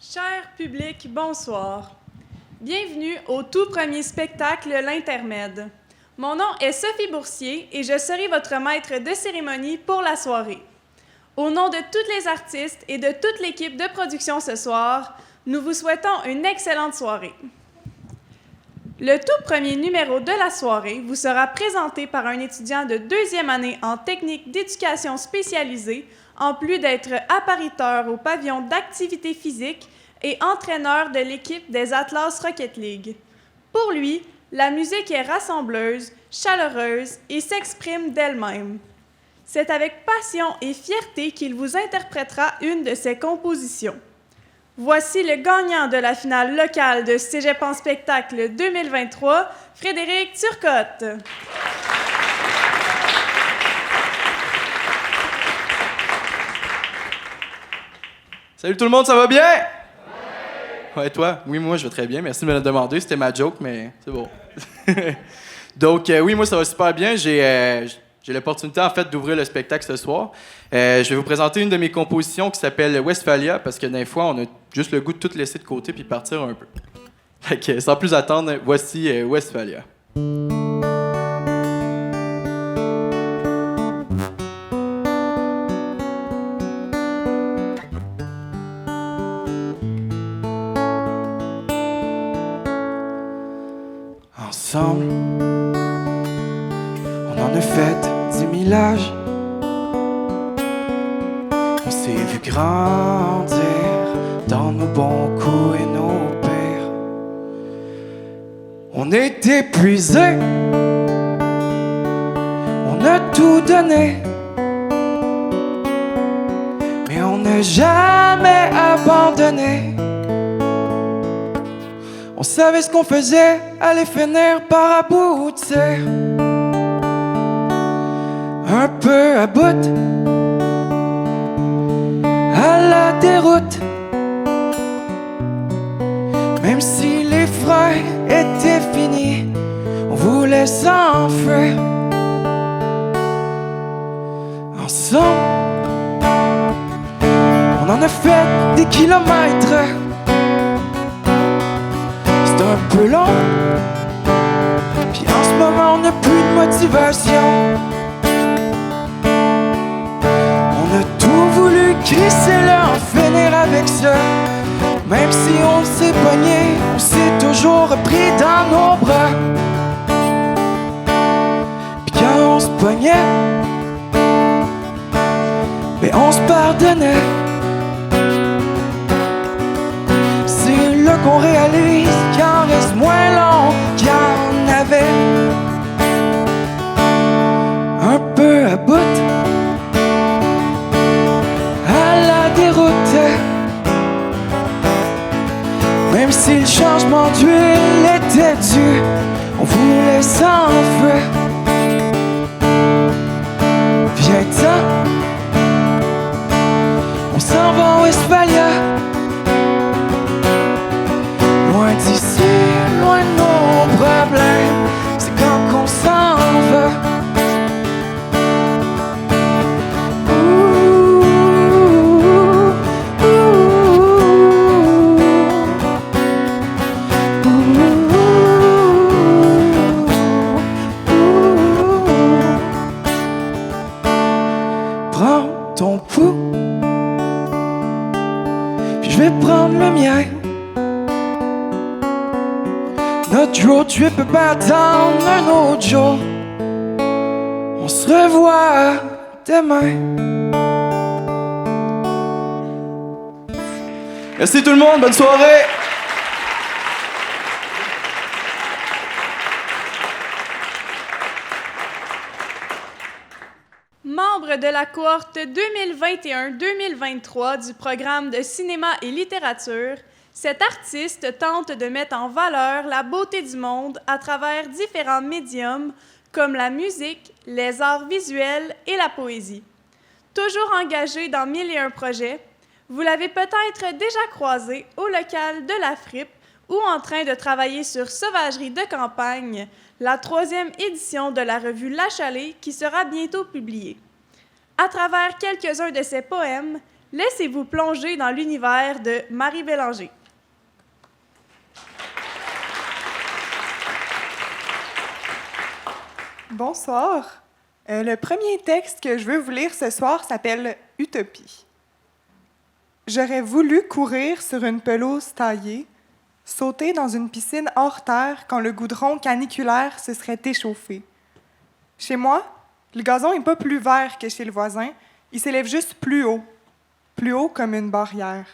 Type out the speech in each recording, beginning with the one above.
Cher public, bonsoir. Bienvenue au tout premier spectacle L'Intermède. Mon nom est Sophie Boursier et je serai votre maître de cérémonie pour la soirée. Au nom de tous les artistes et de toute l'équipe de production ce soir, nous vous souhaitons une excellente soirée. Le tout premier numéro de la soirée vous sera présenté par un étudiant de deuxième année en technique d'éducation spécialisée, en plus d'être appariteur au pavillon d'activité physique et entraîneur de l'équipe des Atlas Rocket League. Pour lui, la musique est rassembleuse, chaleureuse et s'exprime d'elle-même. C'est avec passion et fierté qu'il vous interprétera une de ses compositions. Voici le gagnant de la finale locale de Cégep en spectacle 2023, Frédéric Turcotte. Salut tout le monde, ça va bien? Ouais, toi? Oui, moi, je vais très bien. Merci de me le demander. C'était ma joke, mais c'est bon. Donc, oui, moi, ça va super bien. J'ai l'opportunité, en fait, d'ouvrir le spectacle ce soir. Je vais vous présenter une de mes compositions qui s'appelle Westphalia, parce que des fois, on a juste le goût de tout laisser de côté puis partir un peu. Fait que, sans plus attendre, voici Westphalia. Ensemble, on en a fait 10 000 âges. On s'est vu grandir dans nos bons coups et nos pères. On est épuisés, on a tout donné, mais on n'a jamais abandonné. On savait ce qu'on faisait, allait finir par aboutir. Un peu à bout, à la déroute. Même si les freins étaient finis, on voulait s'enfuir. Ensemble, on en a fait des kilomètres. C'est un peu long, puis en ce moment on n'a plus de motivation. On a tout voulu crisser là, en finir avec ça. Même si on s'est pogné, on s'est toujours repris dans nos bras. Puis quand on se pognait, mais on se pardonnait. C'est là qu'on réalise qu'il en reste moins long qu'il y en avait. Un peu à bout, à la déroute. Même si le changement d'huile était dû, on voulait s'enfuir. Viens-t'en, on s'en va en Westphalia. Loin d'ici, loin de nos problèmes, c'est quand qu'on s'en va. Prends ton pouls, puis je vais prendre le mien. Notre road trip peut pas attendre un autre jour. On se revoit demain. Merci tout le monde, bonne soirée. Membre de la cohorte 2021-2023 du programme de cinéma et littérature, cet artiste tente de mettre en valeur la beauté du monde à travers différents médiums comme la musique, les arts visuels et la poésie. Toujours engagé dans 1001 projets, vous l'avez peut-être déjà croisé au local de la Frippe ou en train de travailler sur Sauvagerie de campagne, la 3e édition de la revue La Chalée qui sera bientôt publiée. À travers quelques-uns de ses poèmes, Laissez-vous plonger dans l'univers de Marie Bélanger. Bonsoir. Le premier texte que je veux vous lire ce soir s'appelle « Utopie ». J'aurais voulu courir sur une pelouse taillée, sauter dans une piscine hors terre quand le goudron caniculaire se serait échauffé. Chez moi, le gazon n'est pas plus vert que chez le voisin, il s'élève juste plus haut comme une barrière.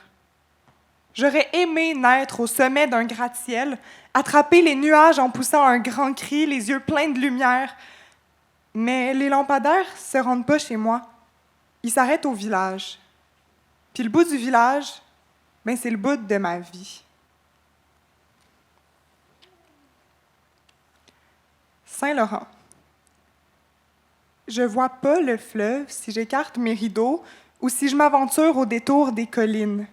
J'aurais aimé naître au sommet d'un gratte-ciel, attraper les nuages en poussant un grand cri, les yeux pleins de lumière. Mais les lampadaires ne se rendent pas chez moi. Ils s'arrêtent au village. Puis le bout du village, c'est le bout de ma vie. Saint-Laurent. Je vois pas le fleuve si j'écarte mes rideaux ou si je m'aventure au détour des collines.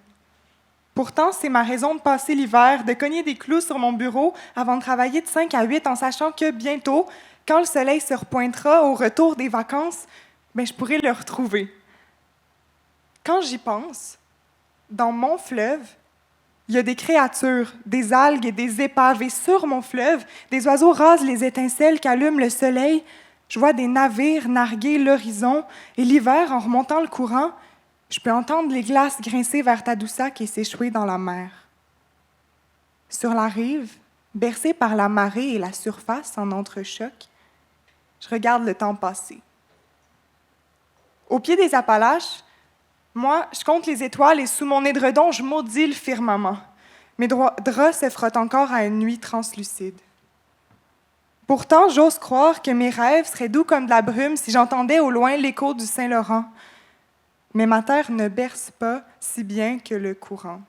Pourtant, c'est ma raison de passer l'hiver, de cogner des clous sur mon bureau avant de travailler de 5 à 8 en sachant que bientôt, quand le soleil se repointera au retour des vacances, je pourrai le retrouver. Quand j'y pense, dans mon fleuve, il y a des créatures, des algues et des épaves. Et sur mon fleuve, des oiseaux rasent les étincelles qu'allume le soleil. Je vois des navires narguer l'horizon. Et l'hiver, en remontant le courant, je peux entendre les glaces grincer vers Tadoussac et s'échouer dans la mer. Sur la rive, bercée par la marée et la surface en entrechoc, je regarde le temps passer. Au pied des Appalaches, moi, je compte les étoiles et sous mon édredon, je maudis le firmament. Mes draps se frottent encore à une nuit translucide. Pourtant, j'ose croire que mes rêves seraient doux comme de la brume si j'entendais au loin l'écho du Saint-Laurent. Mais ma terre ne berce pas si bien que le courant.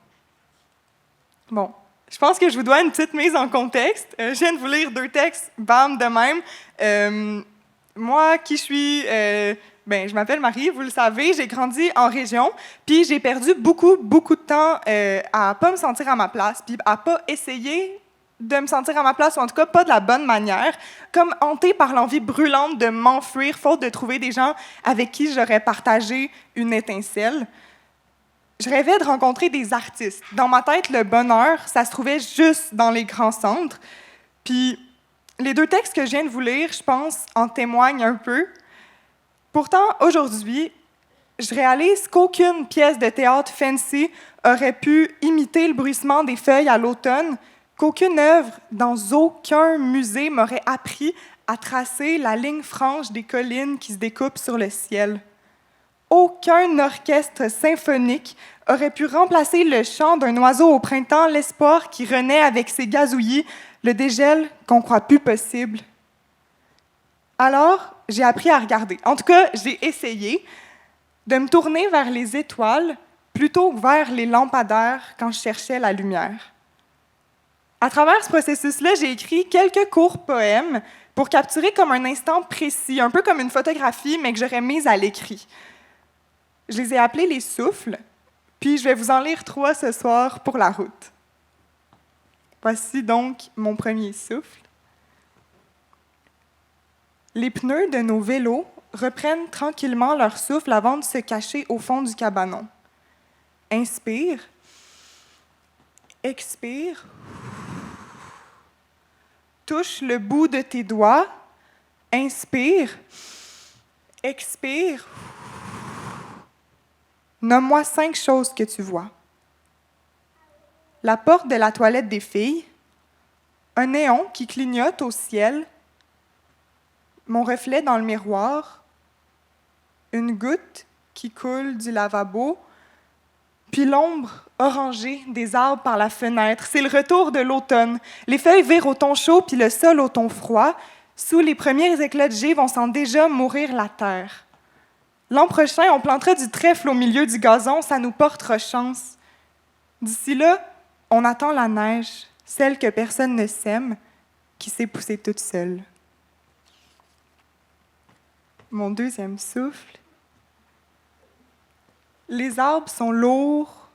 Bon, je pense que je vous dois une petite mise en contexte. Je viens de vous lire 2 textes, bam, de même. Moi, qui je suis... je m'appelle Marie, vous le savez, j'ai grandi en région, puis j'ai perdu beaucoup de temps à pas me sentir à ma place, puis à pas essayer de me sentir à ma place, ou en tout cas pas de la bonne manière, comme hantée par l'envie brûlante de m'enfuir, faute de trouver des gens avec qui j'aurais partagé une étincelle. Je rêvais de rencontrer des artistes. Dans ma tête, le bonheur, ça se trouvait juste dans les grands centres. Puis les 2 textes que je viens de vous lire, je pense, en témoignent un peu. Pourtant, aujourd'hui, je réalise qu'aucune pièce de théâtre fancy aurait pu imiter le bruissement des feuilles à l'automne, qu'aucune œuvre dans aucun musée m'aurait appris à tracer la ligne franche des collines qui se découpent sur le ciel. Aucun orchestre symphonique aurait pu remplacer le chant d'un oiseau au printemps, l'espoir qui renaît avec ses gazouillis, le dégel qu'on croit plus possible. Alors, j'ai appris à regarder. En tout cas, j'ai essayé de me tourner vers les étoiles plutôt que vers les lampadaires quand je cherchais la lumière. À travers ce processus-là, j'ai écrit quelques courts poèmes pour capturer comme un instant précis, un peu comme une photographie, mais que j'aurais mise à l'écrit. Je les ai appelés les souffles, puis je vais vous en lire 3 ce soir pour la route. Voici donc mon premier souffle. Les pneus de nos vélos reprennent tranquillement leur souffle avant de se cacher au fond du cabanon. Inspire, expire, touche le bout de tes doigts, inspire, expire. Nomme-moi 5 choses que tu vois. La porte de la toilette des filles, un néon qui clignote au ciel, mon reflet dans le miroir, une goutte qui coule du lavabo, puis l'ombre orangée des arbres par la fenêtre. C'est le retour de l'automne. Les feuilles virent au ton chaud, puis le sol au ton froid. Sous les premiers éclats de givre, on sent déjà mourir la terre. L'an prochain, on plantera du trèfle au milieu du gazon, ça nous portera chance. D'ici là, on attend la neige, celle que personne ne sème, qui s'est poussée toute seule. Mon deuxième souffle. Les arbres sont lourds,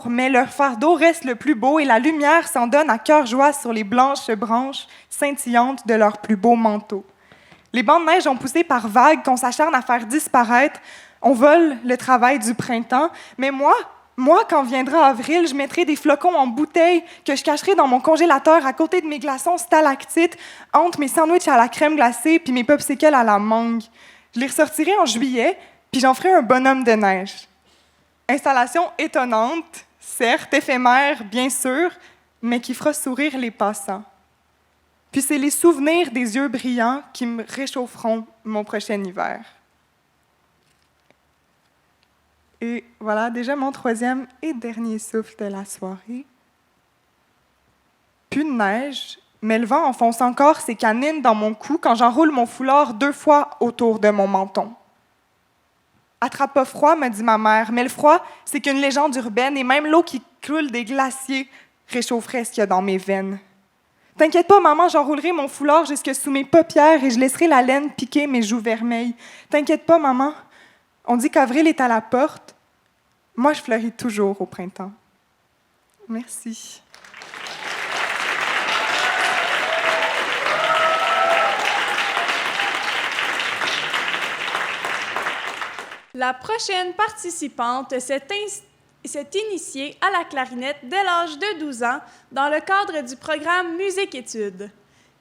mais leur fardeau reste le plus beau et la lumière s'en donne à cœur joie sur les blanches branches scintillantes de leurs plus beaux manteaux. Les bancs de neige ont poussé par vagues qu'on s'acharne à faire disparaître. On vole le travail du printemps, mais moi, quand viendra avril, je mettrai des flocons en bouteille que je cacherai dans mon congélateur à côté de mes glaçons stalactites, entre mes sandwichs à la crème glacée puis mes popsicles à la mangue. Je les ressortirai en juillet, puis j'en ferai un bonhomme de neige. Installation étonnante, certes éphémère, bien sûr, mais qui fera sourire les passants. Puis c'est les souvenirs des yeux brillants qui me réchaufferont mon prochain hiver. Et voilà déjà mon troisième et dernier souffle de la soirée. Plus de neige, mais le vent enfonce encore ses canines dans mon cou quand j'enroule mon foulard 2 fois autour de mon menton. Attrape pas froid, me dit ma mère, mais le froid, c'est qu'une légende urbaine et même l'eau qui coule des glaciers réchaufferait ce qu'il y a dans mes veines. T'inquiète pas, maman, j'enroulerai mon foulard jusque sous mes paupières et je laisserai la laine piquer mes joues vermeilles. T'inquiète pas, maman. On dit qu'avril est à la porte. Moi, je fleuris toujours au printemps. Merci. La prochaine participante s'est initiée à la clarinette dès l'âge de 12 ans dans le cadre du programme Musique-Études.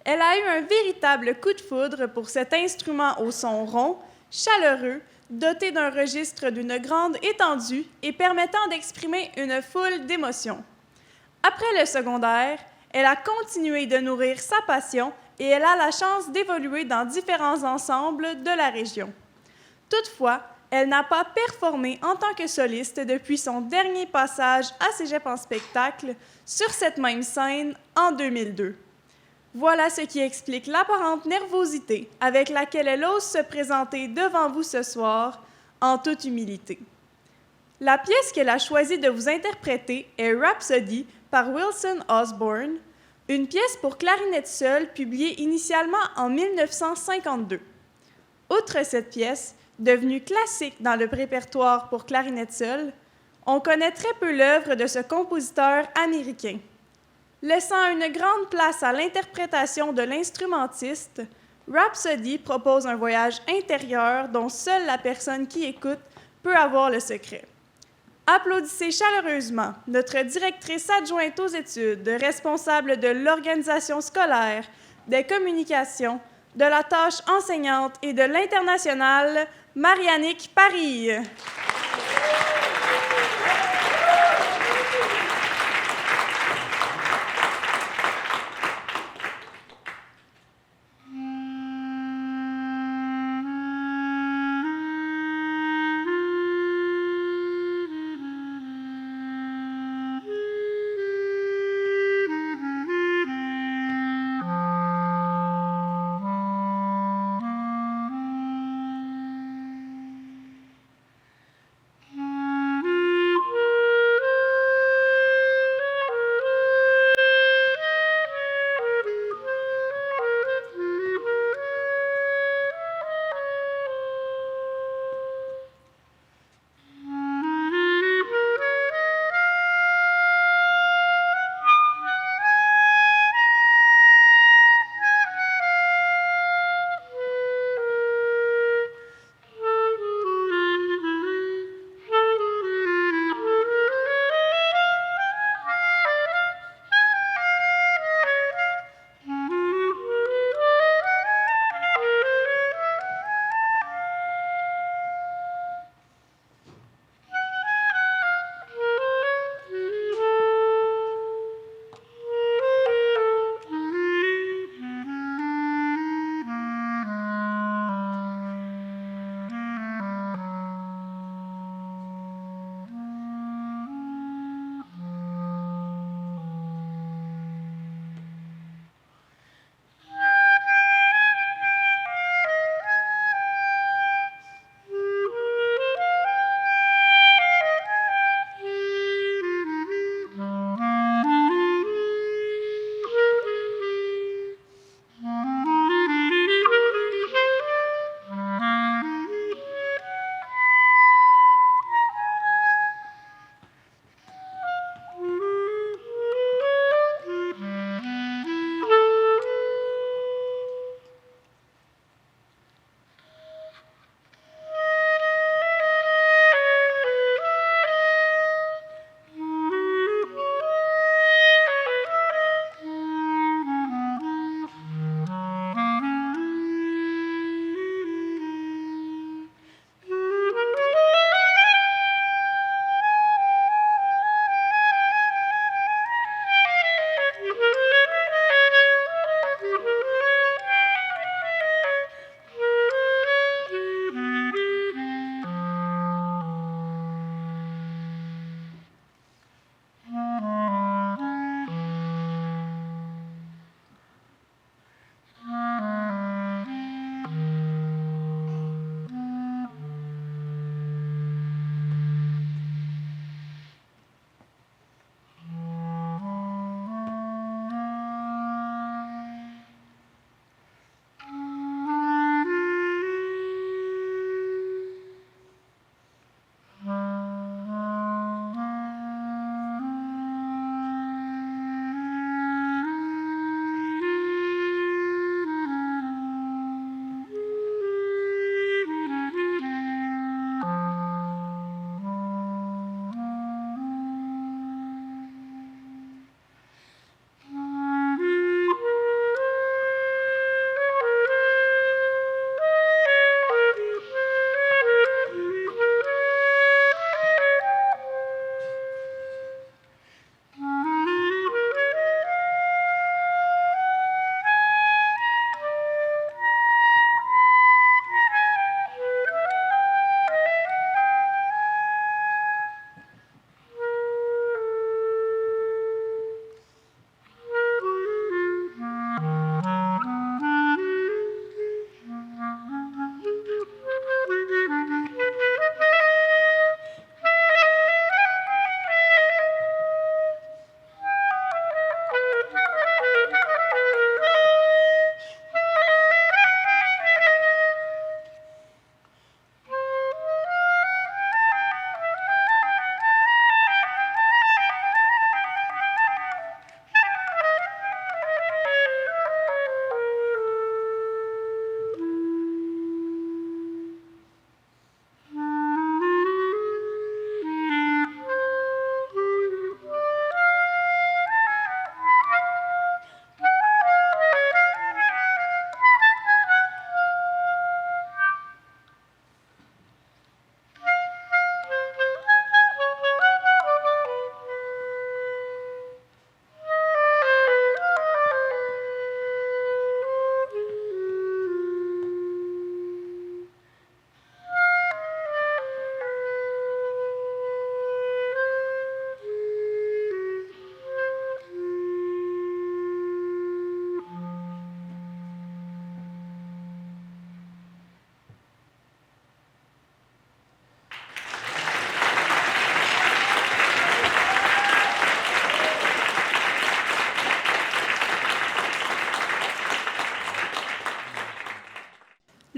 Elle a eu un véritable coup de foudre pour cet instrument au son rond, chaleureux, doté d'un registre d'une grande étendue et permettant d'exprimer une foule d'émotions. Après le secondaire, elle a continué de nourrir sa passion et elle a la chance d'évoluer dans différents ensembles de la région. Toutefois, elle n'a pas performé en tant que soliste depuis son dernier passage à Cégep en spectacle sur cette même scène en 2002. Voilà ce qui explique l'apparente nervosité avec laquelle elle ose se présenter devant vous ce soir, en toute humilité. La pièce qu'elle a choisi de vous interpréter est Rhapsody par Wilson Osborne, une pièce pour clarinette seule publiée initialement en 1952. Outre cette pièce, devenue classique dans le répertoire pour clarinette seule, on connaît très peu l'œuvre de ce compositeur américain. Laissant une grande place à l'interprétation de l'instrumentiste, Rhapsody propose un voyage intérieur dont seule la personne qui écoute peut avoir le secret. Applaudissez chaleureusement notre directrice adjointe aux études, responsable de l'organisation scolaire, des communications, de la tâche enseignante et de l'international, Mariannick Paris.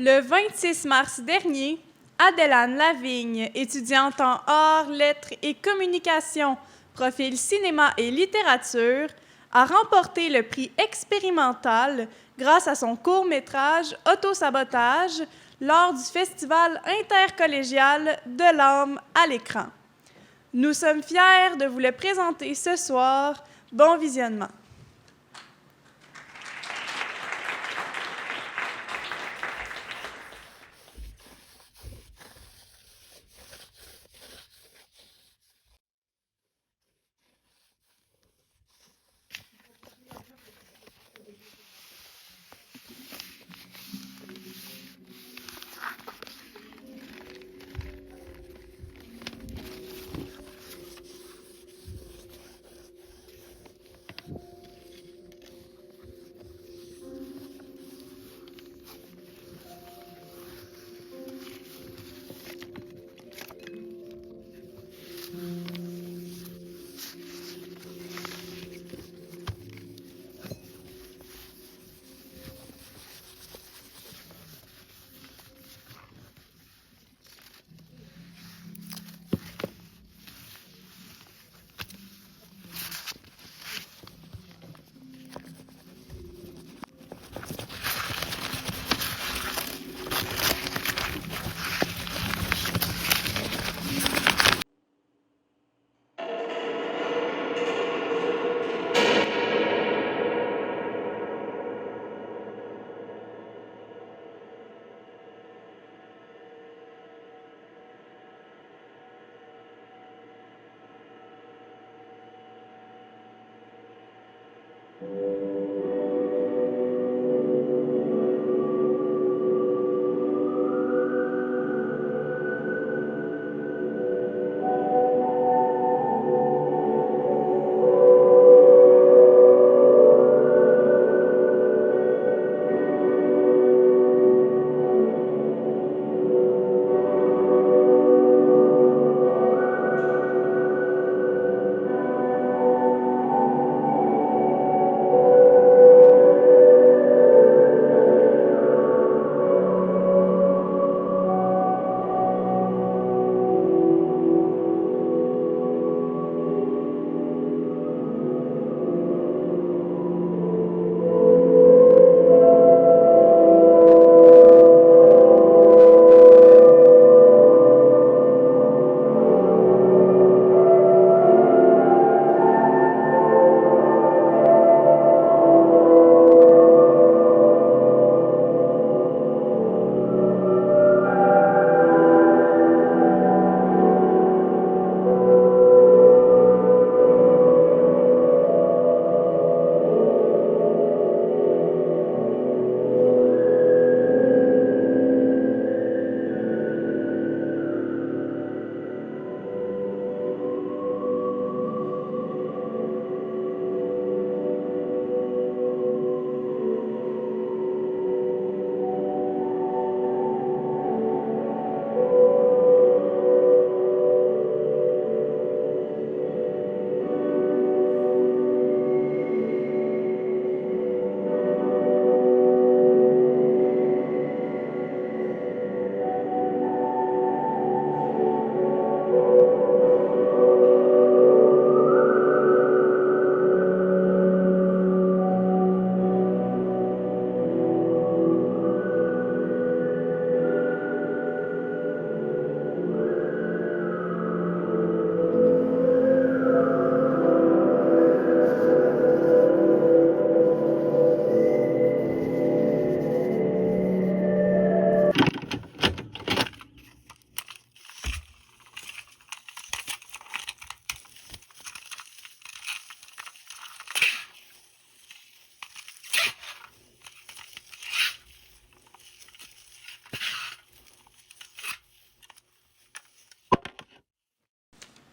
Le 26 mars dernier, Adélane Lavigne, étudiante en arts, lettres et communication, profil cinéma et littérature, a remporté le prix expérimental grâce à son court-métrage Autosabotage lors du Festival intercollégial de l'âme à l'écran. Nous sommes fiers de vous le présenter ce soir. Bon visionnement.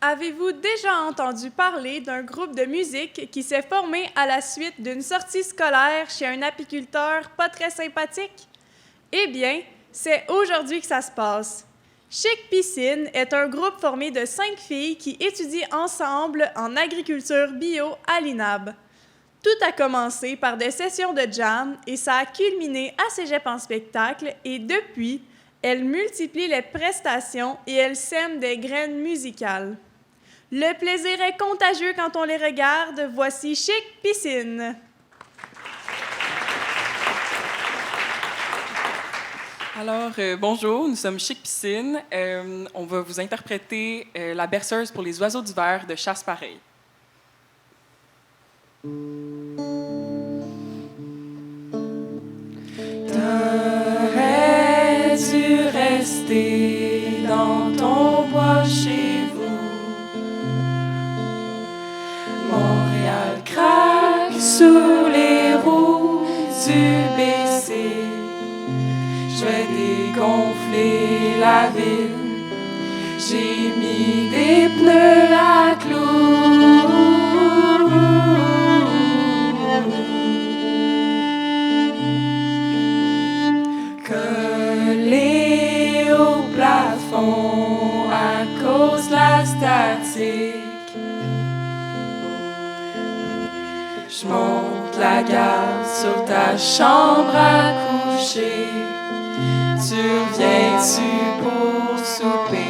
Avez-vous déjà entendu parler d'un groupe de musique qui s'est formé à la suite d'une sortie scolaire chez un apiculteur pas très sympathique? Eh bien, c'est aujourd'hui que ça se passe. Chic Piscine est un groupe formé de 5 filles qui étudient ensemble en agriculture bio à l'INAB. Tout a commencé par des sessions de jam et ça a culminé à Cégep en spectacle et depuis, elle multiplie les prestations et elle sème des graines musicales. Le plaisir est contagieux quand on les regarde. Voici Chic Piscine. Alors, bonjour, nous sommes Chic Piscine. On va vous interpréter La berceuse pour les oiseaux d'hiver de Chasse Pareil. T'aurais-tu resté dans ton bois chez vous? Montréal craque sous les roues du BC. Je vais dégonfler la ville. J'ai mis des pneus à clous. Collé au plafond à cause de la statique. Je monte la garde sur ta chambre à coucher. Tu reviens-tu pour souper?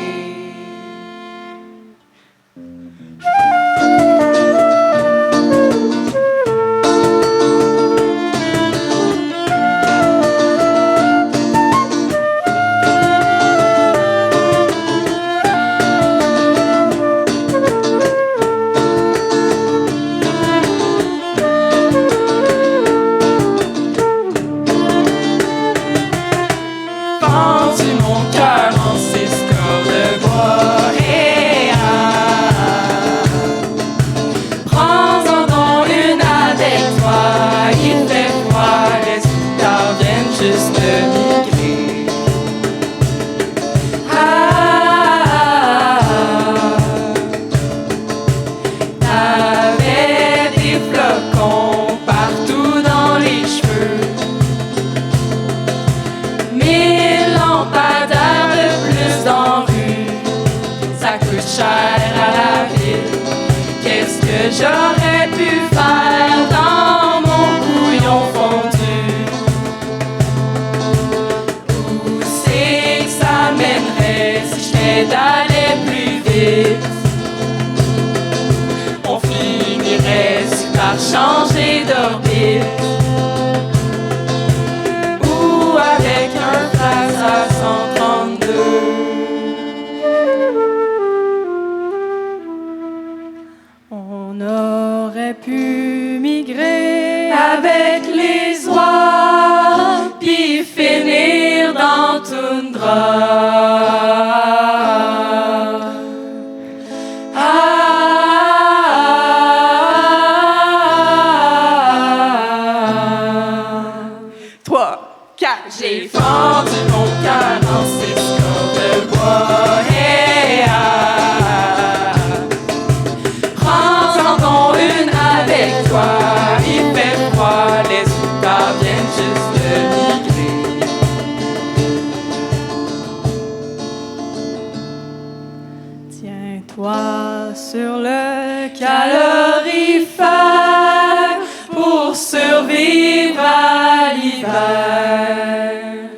J'aurais pu faire dans mon couillon fondu. Où c'est que ça mènerait si je d'aller plus vite? On finirait par changer d'orbite. Ou avec un phrase à 132. On aurait pu migrer avec les oies, puis finir dans toundra. Trois, quatre, j'ai fendu mon cœur en 6 corps de bois. Hey, avec toi, il fait froid, les outils viennent juste de migrer. Tiens-toi sur le calorifère pour survivre à l'hiver.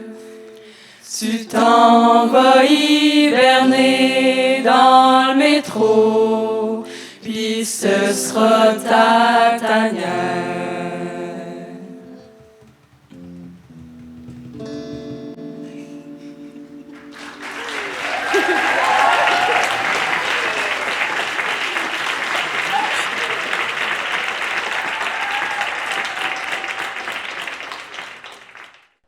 Tu t'en vas hiberner dans le métro. Puis ce sera ta tanière.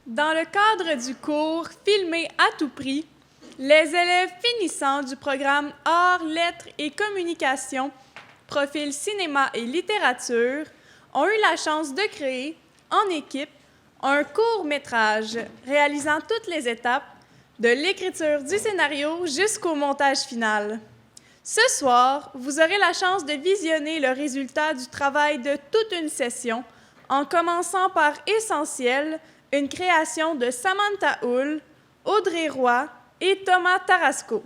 Dans le cadre du cours « Filmer à tout prix », les élèves finissants du programme Arts, Lettres et Communication, profil cinéma et littérature, ont eu la chance de créer, en équipe, un court-métrage réalisant toutes les étapes de l'écriture du scénario jusqu'au montage final. Ce soir, vous aurez la chance de visionner le résultat du travail de toute une session, en commençant par Essentiel, une création de Samantha Hull, Audrey Roy et Thomas Tarasco.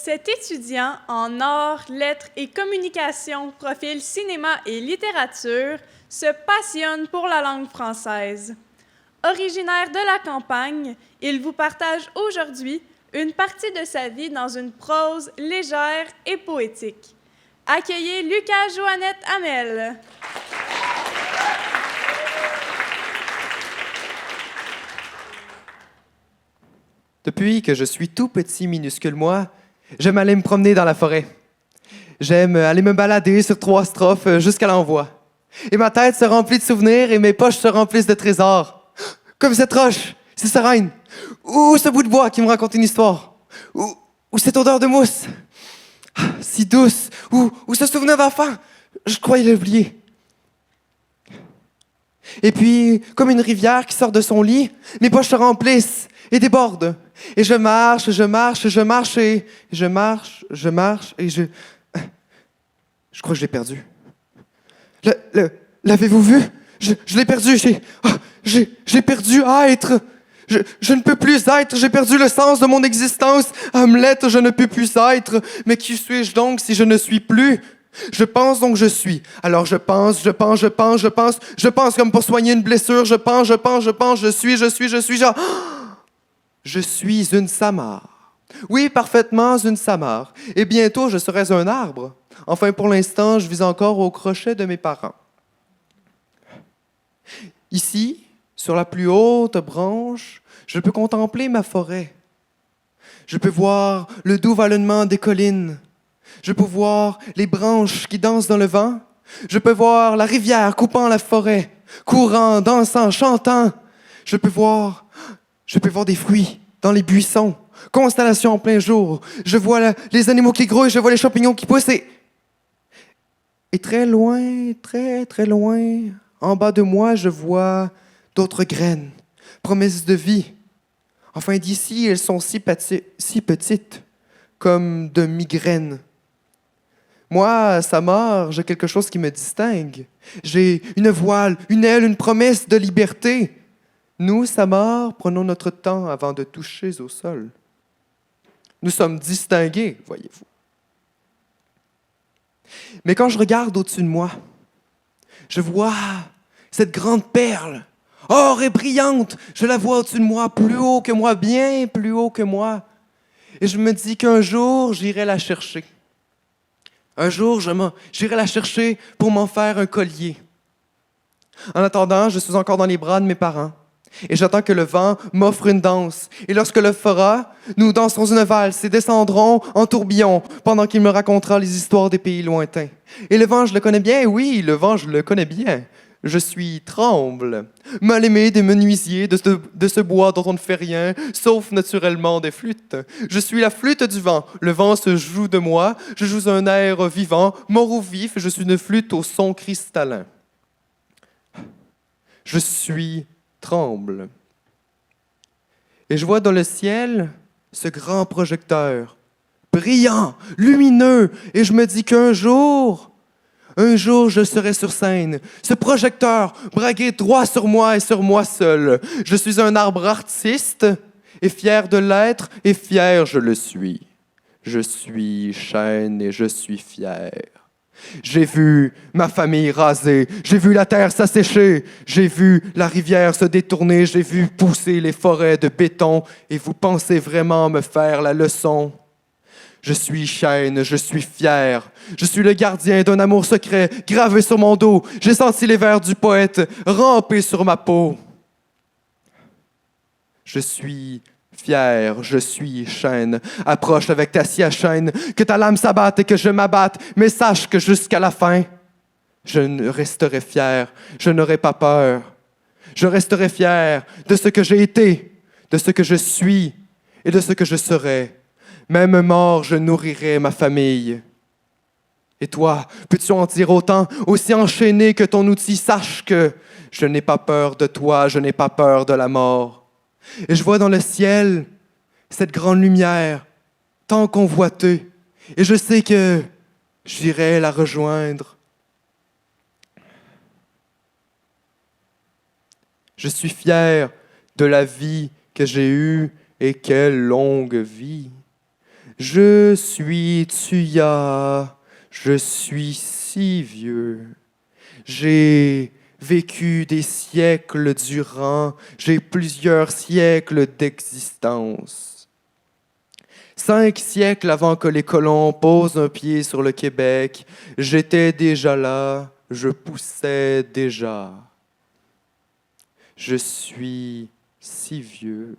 Cet étudiant en arts, lettres et communication, profil cinéma et littérature, se passionne pour la langue française. Originaire de la campagne, il vous partage aujourd'hui une partie de sa vie dans une prose légère et poétique. Accueillez Lucas Joannette Hamel. Depuis que je suis tout petit, minuscule moi, j'aime aller me promener dans la forêt. J'aime aller me balader sur 3 strophes jusqu'à l'envoi. Et ma tête se remplit de souvenirs et mes poches se remplissent de trésors. Comme cette roche, ces sereines, ou ce bout de bois qui me raconte une histoire, ou cette odeur de mousse, si douce, ou ce souvenir d'enfant, je croyais l'oublier. Et puis, comme une rivière qui sort de son lit, mes poches se remplissent et débordent. Et je marche, et je marche, et je crois que je l'ai perdu. L'avez-vous vu? Je l'ai perdu, j'ai perdu être. Je ne peux plus être, j'ai perdu le sens de mon existence. Hamlet, je ne peux plus être. Mais qui suis-je donc si je ne suis plus? Je pense donc je suis. Alors je pense comme pour soigner une blessure. Je pense, je suis genre... Je suis une Samare. Oui, parfaitement une Samare. Et bientôt, je serai un arbre. Enfin, pour l'instant, je vis encore au crochet de mes parents. Ici, sur la plus haute branche, je peux contempler ma forêt. Je peux voir le doux vallonnement des collines. Je peux voir les branches qui dansent dans le vent. Je peux voir la rivière coupant la forêt, courant, dansant, chantant. Je peux voir des fruits dans les buissons, constellations en plein jour. Je vois les animaux qui grouillent, je vois les champignons qui poussent. Et très loin, très, très loin, en bas de moi, je vois d'autres graines, promesses de vie. Enfin, d'ici, elles sont si petites, comme de migraines. Moi, Samar, j'ai quelque chose qui me distingue. J'ai une voile, une aile, une promesse de liberté. Nous, Samar, prenons notre temps avant de toucher au sol. Nous sommes distingués, voyez-vous. Mais quand je regarde au-dessus de moi, je vois cette grande perle, or et brillante. Je la vois au-dessus de moi, plus haut que moi, bien plus haut que moi. Et je me dis qu'un jour, j'irai la chercher. Un jour, j'irai la chercher pour m'en faire un collier. En attendant, je suis encore dans les bras de mes parents. Et j'attends que le vent m'offre une danse. Et lorsque le fera, nous danserons une valse et descendrons en tourbillon pendant qu'il me racontera les histoires des pays lointains. Et le vent, je le connais bien, oui, le vent, je le connais bien. Je suis tremble, mal aimé des menuisiers de ce bois dont on ne fait rien, sauf naturellement des flûtes. Je suis la flûte du vent, le vent se joue de moi, je joue un air vivant, mort ou vif, je suis une flûte au son cristallin. Je suis tremble. Et je vois dans le ciel ce grand projecteur, brillant, lumineux, et je me dis qu'un jour, je serai sur scène, ce projecteur braqué droit sur moi et sur moi seul. Je suis un arbre artiste, et fier de l'être, et fier je le suis. Je suis chêne et je suis fier. J'ai vu ma famille rasée, j'ai vu la terre s'assécher, j'ai vu la rivière se détourner, j'ai vu pousser les forêts de béton, et vous pensez vraiment me faire la leçon? Je suis chêne, je suis fier, je suis le gardien d'un amour secret gravé sur mon dos, j'ai senti les vers du poète ramper sur ma peau. Je suis fier, je suis chêne. Approche avec ta scie à chaîne, que ta lame s'abatte et que je m'abatte, mais sache que jusqu'à la fin, je resterai fier, je n'aurai pas peur. Je resterai fier de ce que j'ai été, de ce que je suis et de ce que je serai. Même mort, je nourrirai ma famille. Et toi, peux-tu en dire autant, aussi enchaîné que ton outil? Sache que je n'ai pas peur de toi, je n'ai pas peur de la mort. Et je vois dans le ciel cette grande lumière, tant convoitée, et je sais que j'irai la rejoindre. Je suis fier de la vie que j'ai eue, et quelle longue vie! Je suis Thuya, je suis si vieux. J'ai vécu des siècles durant, j'ai plusieurs siècles d'existence. 5 siècles avant que les colons posent un pied sur le Québec, j'étais déjà là, je poussais déjà. Je suis si vieux.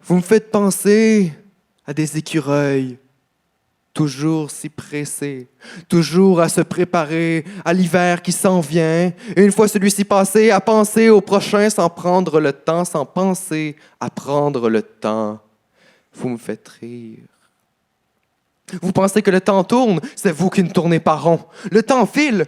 Vous me faites penser à des écureuils, toujours si pressés, toujours à se préparer à l'hiver qui s'en vient, et une fois celui-ci passé, à penser au prochain sans prendre le temps, sans penser à prendre le temps. Vous me faites rire. Vous pensez que le temps tourne, c'est vous qui ne tournez pas rond. Le temps file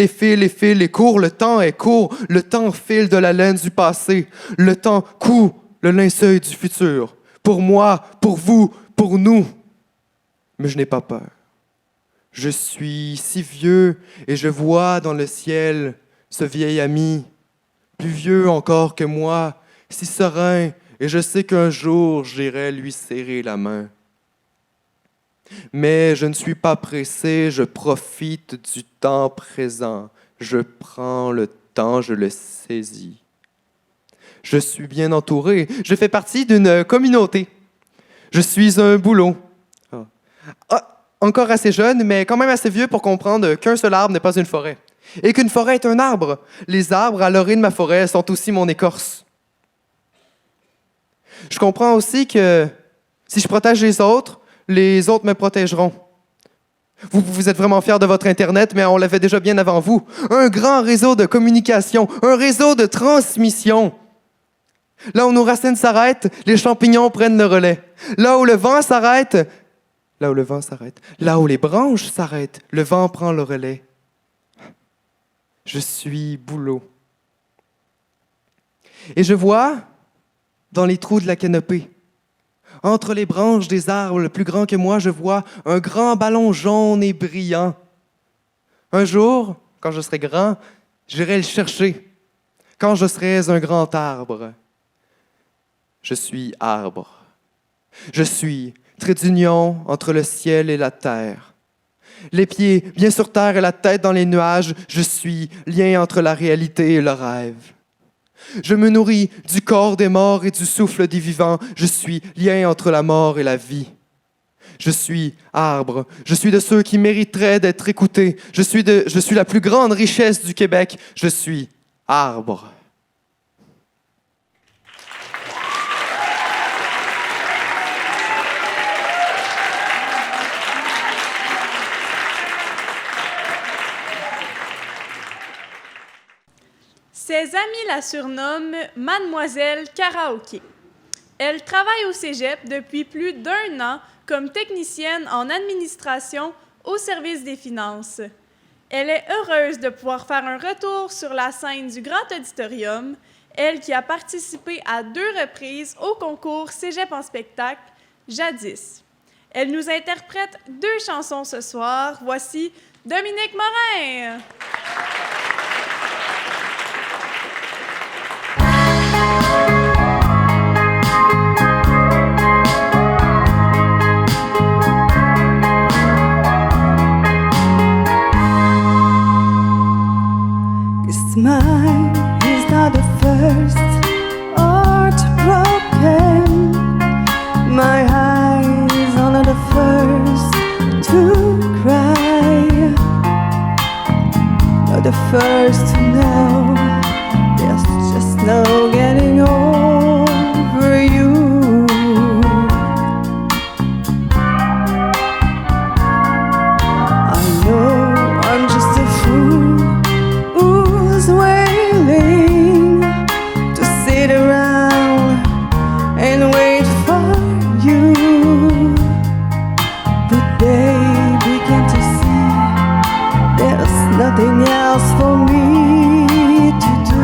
et file et court, le temps est court, le temps file de la laine du passé, le temps coud le linceul du futur, pour moi, pour vous, pour nous. Mais je n'ai pas peur. Je suis si vieux et je vois dans le ciel ce vieil ami, plus vieux encore que moi, si serein, et je sais qu'un jour j'irai lui serrer la main. Mais je ne suis pas pressé, je profite du temps présent. Je prends le temps, je le saisis. Je suis bien entouré, je fais partie d'une communauté. Je suis un boulot. Encore assez jeune, mais quand même assez vieux pour comprendre qu'un seul arbre n'est pas une forêt. Et qu'une forêt est un arbre. Les arbres à l'orée de ma forêt sont aussi mon écorce. Je comprends aussi que si je protège les autres me protégeront. Vous êtes vraiment fiers de votre Internet, mais on l'avait déjà bien avant vous. Un grand réseau de communication, un réseau de transmission. Là où nos racines s'arrêtent, les champignons prennent le relais. Là où le vent s'arrête, là où les branches s'arrêtent, le vent prend le relais. Je suis boulot. Et je vois, dans les trous de la canopée, entre les branches des arbres plus grands que moi, je vois un grand ballon jaune et brillant. Un jour, quand je serai grand, j'irai le chercher. Quand je serai un grand arbre. Je suis arbre. Je suis trait d'union entre le ciel et la terre. Les pieds bien sur terre et la tête dans les nuages, je suis lien entre la réalité et le rêve. Je me nourris du corps des morts et du souffle des vivants. Je suis lien entre la mort et la vie. Je suis arbre. Je suis de ceux qui mériteraient d'être écoutés. Je suis la plus grande richesse du Québec. Je suis arbre. Ses amis la surnomment Mademoiselle Karaoké. Elle travaille au cégep depuis plus d'1 an comme technicienne en administration au service des finances. Elle est heureuse de pouvoir faire un retour sur la scène du Grand Auditorium, elle qui a participé à 2 reprises au concours Cégep en spectacle, jadis. Elle nous interprète 2 chansons ce soir. Voici Dominique Morin. Mine is not the first heart broken. My eyes are not the first to cry. Not the first to know. There's just no getting over you. I know I'm just a fool who's waiting to sit around and wait for you. But they begin to see there's nothing else for me to do.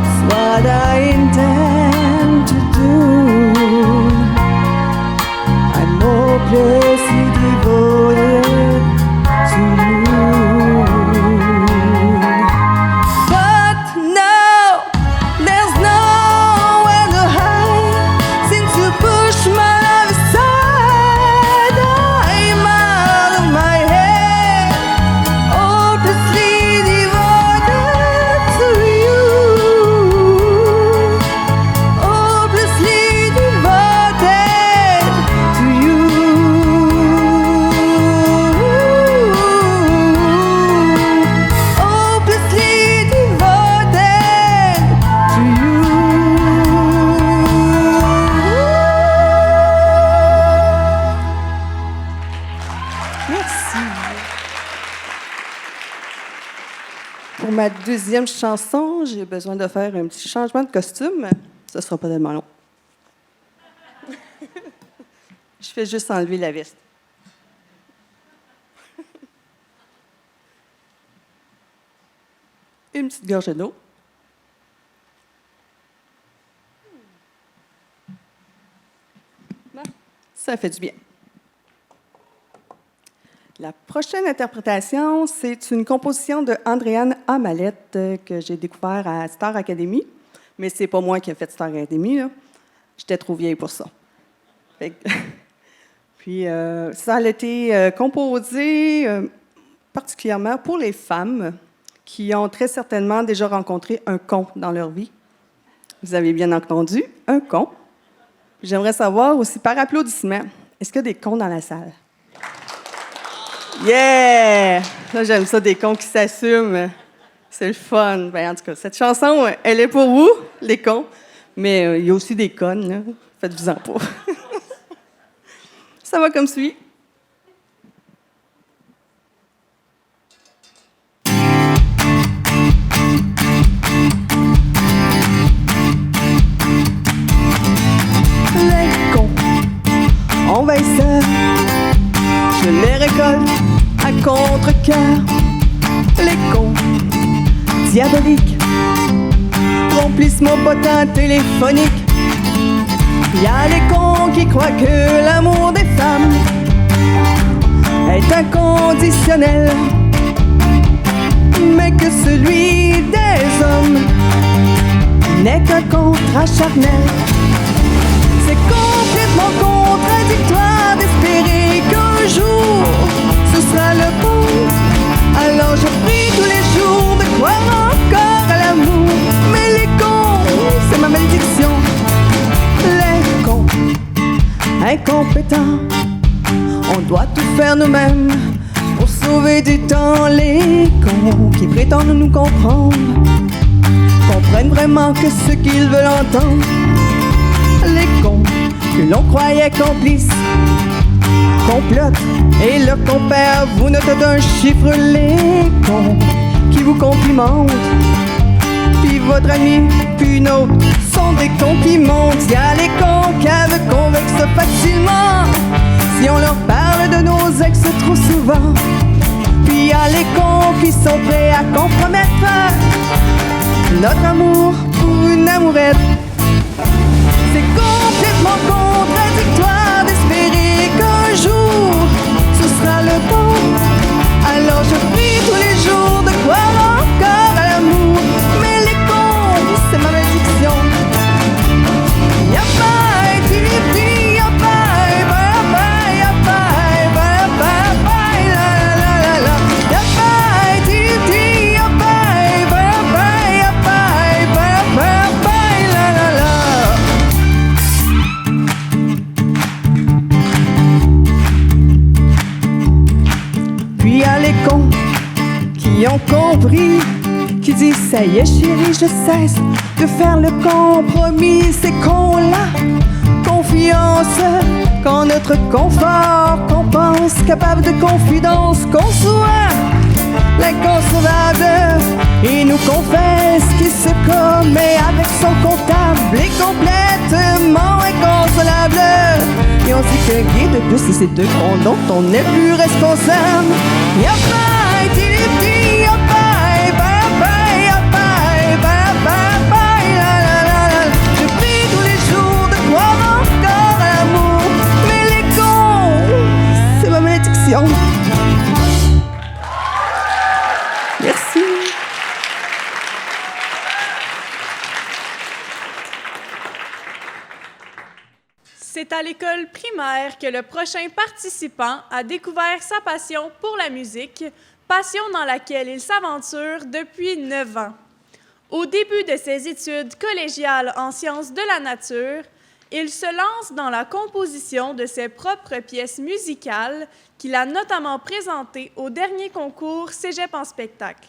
That's what I intend to do. I'm hopelessly devoted to you. But now there's nowhere to hide since you pushed my love aside. I'm out of my head, hopelessly devoted to you. Hopelessly devoted to you. Hopelessly devoted to you. Merci. Pour ma deuxième chanson, j'ai besoin de faire un petit changement de costume. Ce sera pas tellement long. Je fais juste enlever la veste. Une petite gorgée d'eau. Ça fait du bien. La prochaine interprétation, c'est une composition de Andréane Amalette que j'ai découvert à Star Academy. Mais c'est pas moi qui ai fait Star Academy, là. J'étais trop vieille pour ça. Fait que- Puis, ça a été composé particulièrement pour les femmes qui ont très certainement déjà rencontré un con dans leur vie. Vous avez bien entendu, un con. J'aimerais savoir aussi, par applaudissement, est-ce qu'il y a des cons dans la salle? Yeah! Là, j'aime ça, des cons qui s'assument. C'est le fun. Ben, en tout cas, cette chanson, elle est pour vous, les cons. Mais il y a aussi des connes, là. Faites-vous-en pas. Ça va comme suit. Les cons envahisseurs, je les récolte à contre-cœur. Les cons diaboliques remplissent mon potin téléphonique. Y a les cons qui croient que l'amour des femmes est inconditionnel, mais que celui des hommes n'est qu'un contrat charnel. C'est complètement contradictoire d'espérer qu'un jour ce sera le bon. Alors je prie tous les jours de croire encore à l'amour. Mais les cons, c'est ma malédiction. Les cons incompétents, on doit tout faire nous-mêmes pour sauver du temps. Les cons qui prétendent nous comprendre comprennent vraiment que ce qu'ils veulent entendre. Les cons que l'on croyait complices complotent et leur compère vous note d'un chiffre. Les cons qui vous complimentent, puis votre ami, puis une autre sont des cons qui montent. Y a les cons qui aveuglent, convexent facilement si on leur parle de nos ex trop souvent. Puis y a les cons qui sont prêts à compromettre notre amour pour une amourette. C'est complètement contradictoire d'espérer qu'un jour ce sera le bon. Alors je prie tous les jours de croire encore à l'amour. Mais les cons, c'est ma malédiction. Y'a pas, y'a pas, y'a pas, y'a pas, la la la la. Y'a pas, y'a pas, la la la. Puis y a les cons qui ont compris, qui disent ça y est chérie, je cesse de faire le compromis. Ces cons-là, confiance qu'en notre confort, qu'on pense capable de confidence, qu'on soit l'inconcevable et nous confesse qu'il se commet avec son comptable est complètement inconsolable. Et on dit que guide de plus, c'est deux cons dont on n'est plus responsable. Y'a pas, y'a pas, y'a pas, y'a pas, C'est à l'école primaire que le prochain participant a découvert sa passion pour la musique, passion dans laquelle il s'aventure depuis 9 ans. Au début de ses études collégiales en sciences de la nature, il se lance dans la composition de ses propres pièces musicales qu'il a notamment présentées au dernier concours Cégep en spectacle.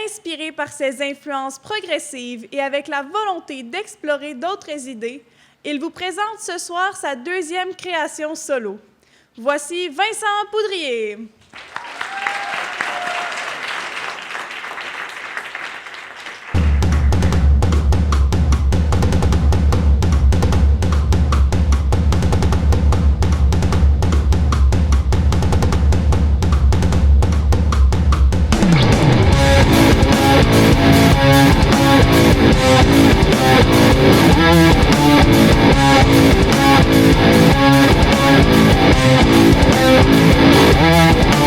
Inspiré par ses influences progressives et avec la volonté d'explorer d'autres idées, il vous présente ce soir sa deuxième création solo. Voici Vincent Poudrier. We'll be right back.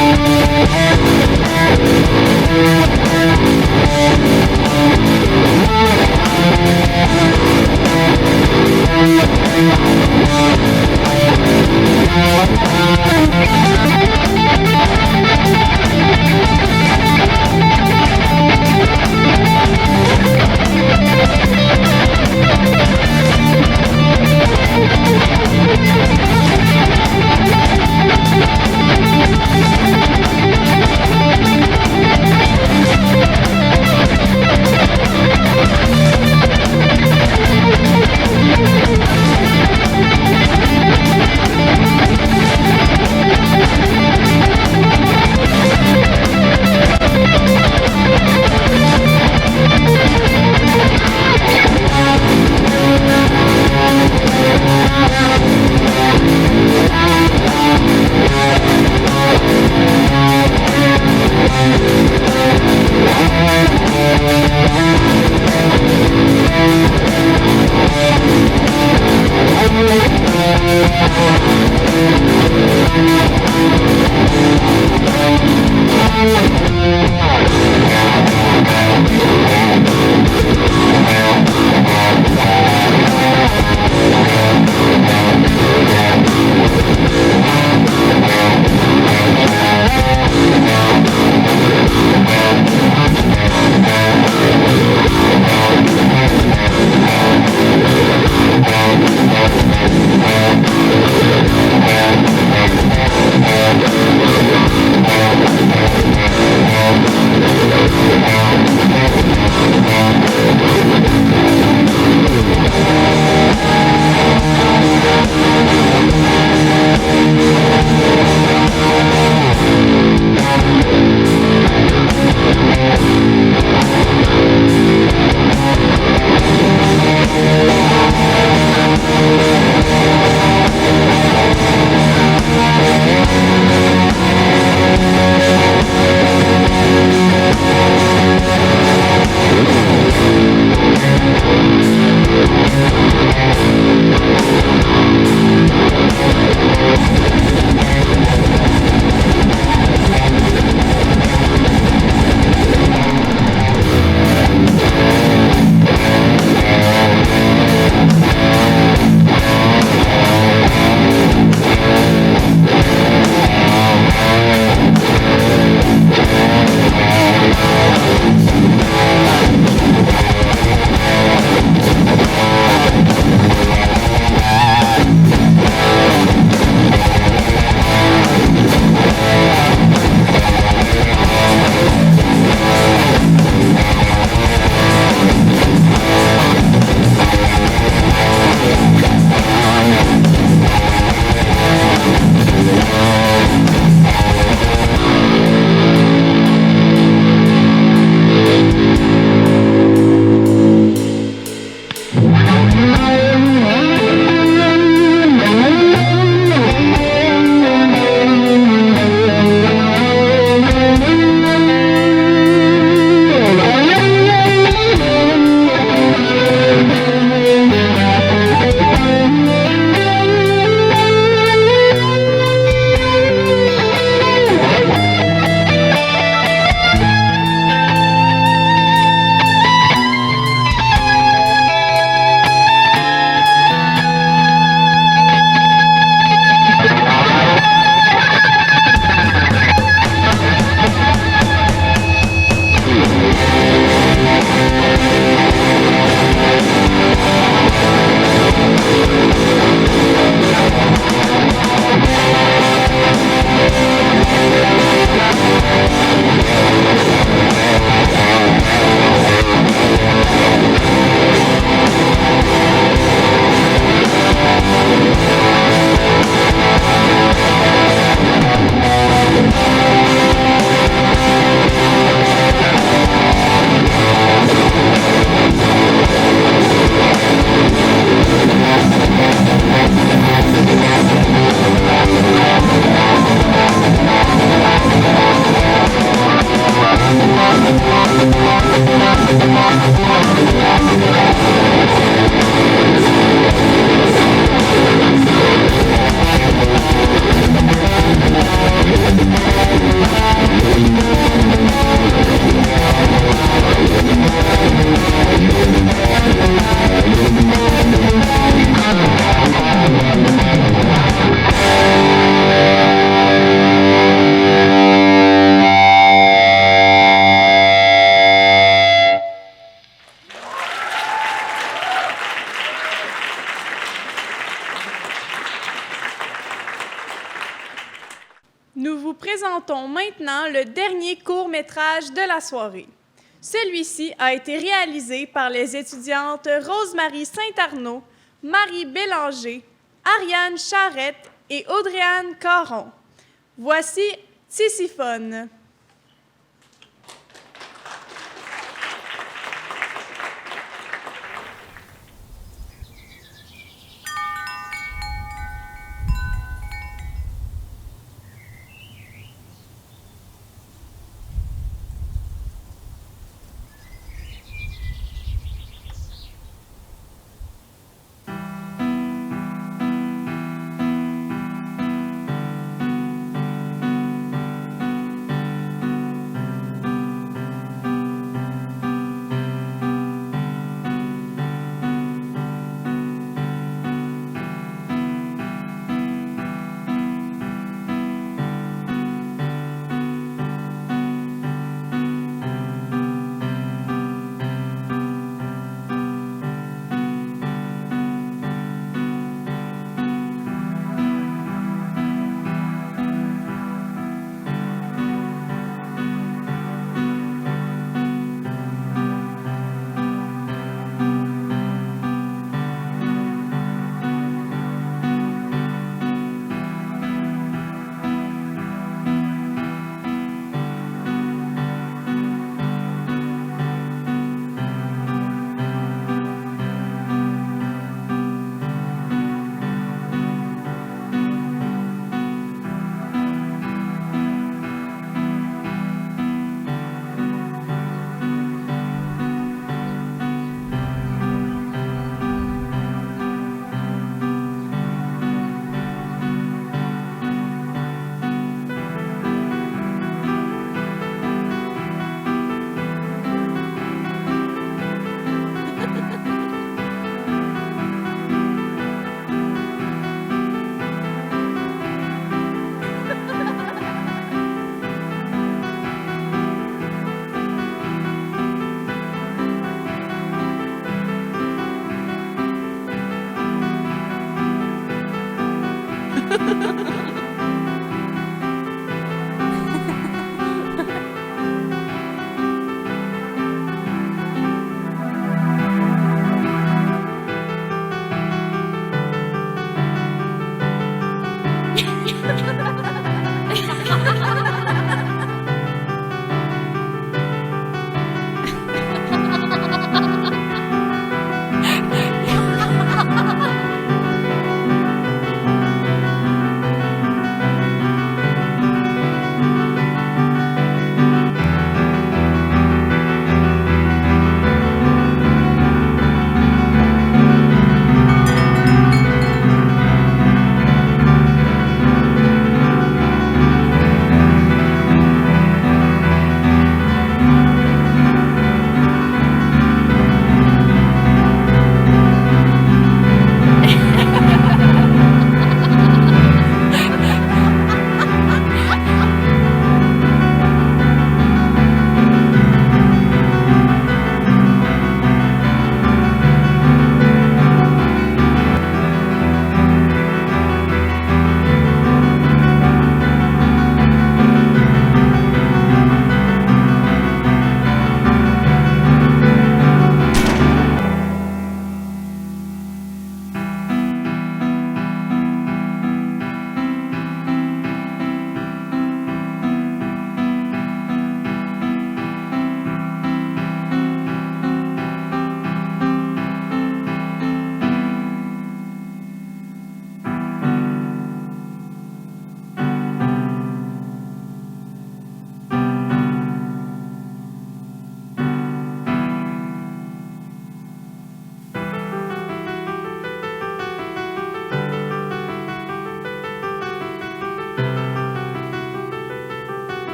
présentons maintenant le dernier court-métrage de la soirée. Celui-ci a été réalisé par les étudiantes Rosemary Saint-Arnaud, Marie Bélanger, Ariane Charrette et Audrey-Anne Caron. Voici Tisiphone.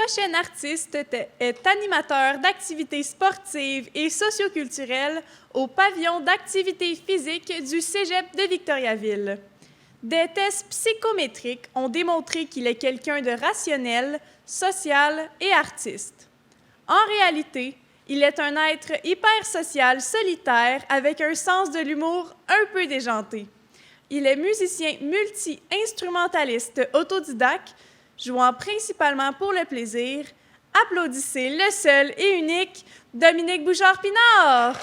prochain artiste est animateur d'activités sportives et socioculturelles au pavillon d'activités physiques du Cégep de Victoriaville. Des tests psychométriques ont démontré qu'il est quelqu'un de rationnel, social et artiste. En réalité, il est un être hypersocial solitaire avec un sens de l'humour un peu déjanté. Il est musicien multi-instrumentaliste autodidacte, jouant principalement pour le plaisir. Applaudissez le seul et unique Dominique Bouchard-Pinard!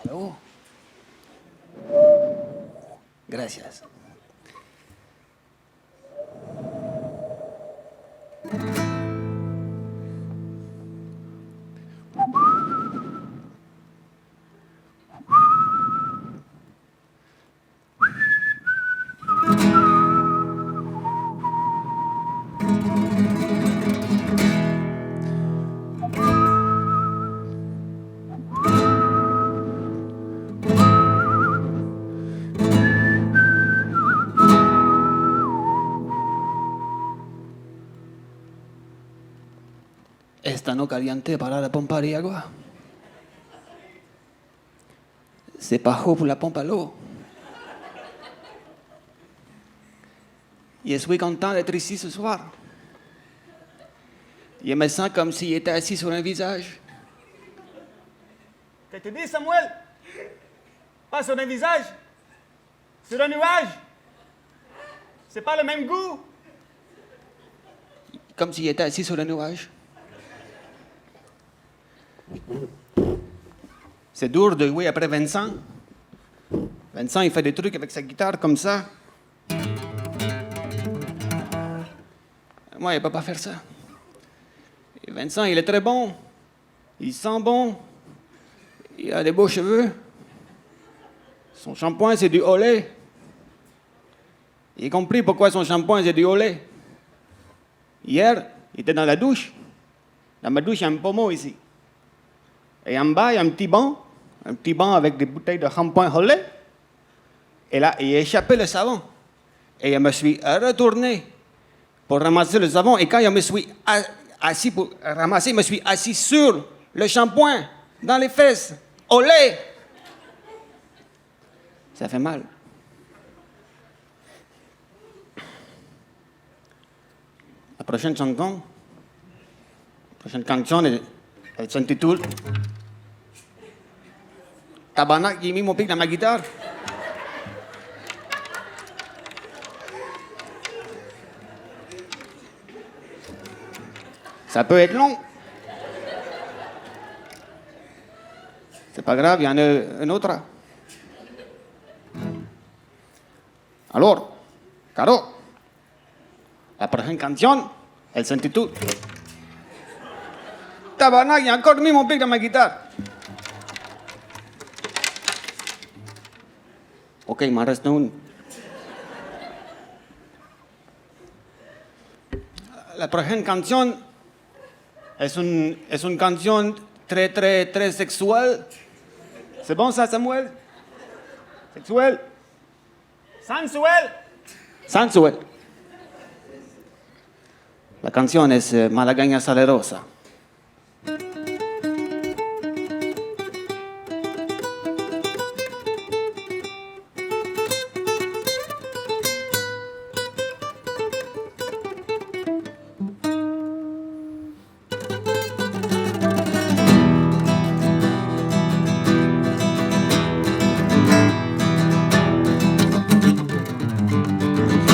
Aló. Gracias. Esta no caliente para la pompa de agua. C'est pas haut pour la pompe à l'eau. Je suis content d'être ici ce soir. Je me sens comme s'il était assis sur un visage. Que te dis, Samuel? Pas sur un visage, sur un nuage. C'est pas le même goût. Comme s'il était assis sur un nuage. C'est dur de jouer après Vincent. Vincent, il fait des trucs avec sa guitare comme ça. Moi, il ne peut pas faire ça. Et Vincent, il est très bon. Il sent bon. Il a des beaux cheveux. Son shampoing, c'est du Olay. Il a compris pourquoi son shampoing, c'est du Olay. Hier, il était dans la douche. Dans ma douche, il y a un pommeau ici. Et en bas, il y a un petit banc avec des bouteilles de shampoing Olay. Et là, il a échappé le savon. Et je me suis retourné pour ramasser le savon. Et quand je me suis assis pour ramasser, je me suis assis sur le shampoing, dans les fesses. Olé! Ça fait mal. La prochaine canzone, elle s'intitule Tabarnak, j'ai mis mon pic dans ma guitare. Ça peut être long. C'est pas grave, il y en a un autre. Alors, Caro, la prochaine canción, elle s'intitule Tabarnak, j'ai encore mis mon pic dans ma guitare. Ok, il m'en reste une. La prochaine canción es une canción très sexuelle. C'est bon ça, Samuel? Sexuel? Sensuel. La canción es Malagueña Salerosa.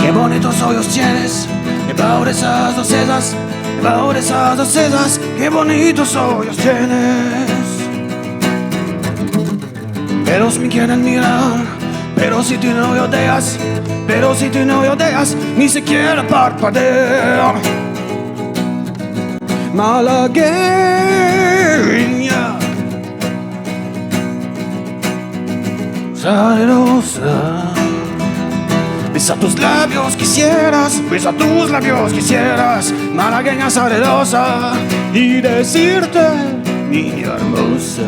Qué bonitos ojos tienes, qué Debajo de esas dos cesas, qué bonitos ojos tienes. Pero si me quieren mirar, pero si tú no me odias, ni siquiera parpadear. Malagueña, salerosa. Besa tus labios quisieras, malagueña salerosa, y decirte, niña hermosa.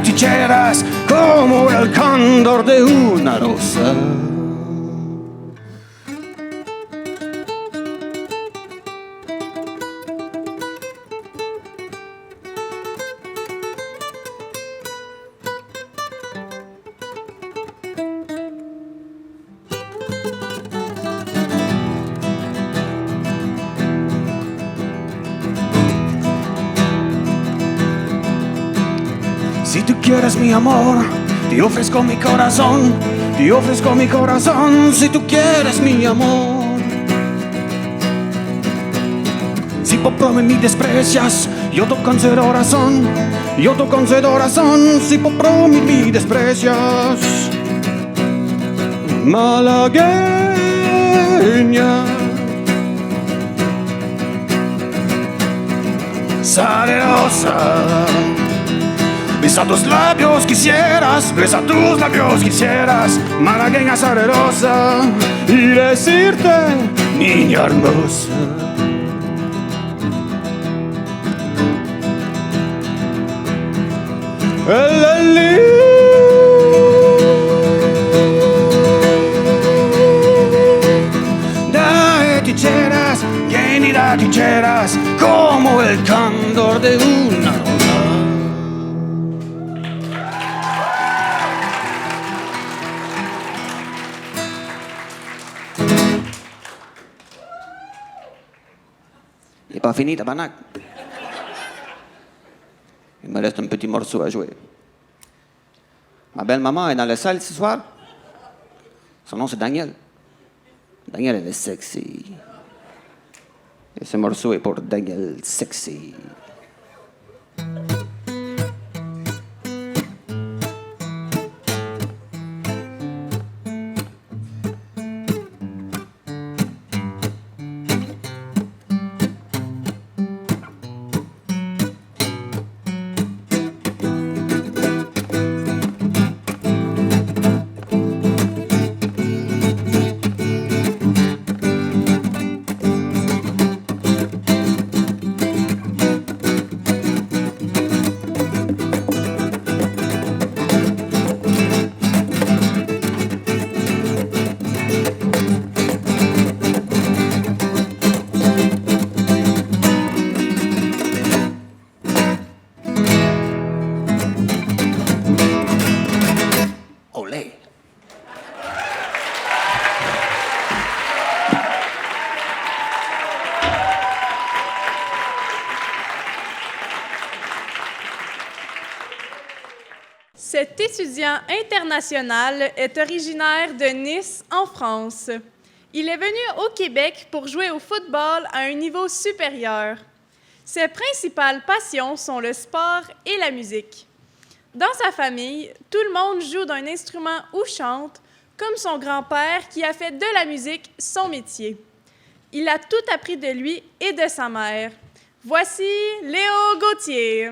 Chicheras como el cóndor de una rosa. Si tú quieres mi amor, te ofrezco mi corazón, si tú quieres mi amor. Si por mí me desprecias, yo te concedo razón, si por mí me desprecias. Malagueña, salerosa. Besa tus labios quisieras, malagueña salerosa, y decirte, niña hermosa. Dai ticheras, como el cóndor de una rosa. Il n'est pas fini, tabarnak. Il me reste un petit morceau à jouer. Ma belle-maman est dans la salle ce soir. Son nom, c'est Daniel. Daniel, elle est sexy. Et ce morceau est pour Daniel sexy. Cet étudiant international est originaire de Nice, en France. Il est venu au Québec pour jouer au football à un niveau supérieur. Ses principales passions sont le sport et la musique. Dans sa famille, tout le monde joue d'un instrument ou chante, comme son grand-père qui a fait de la musique son métier. Il a tout appris de lui et de sa mère. Voici Léo Gauthier.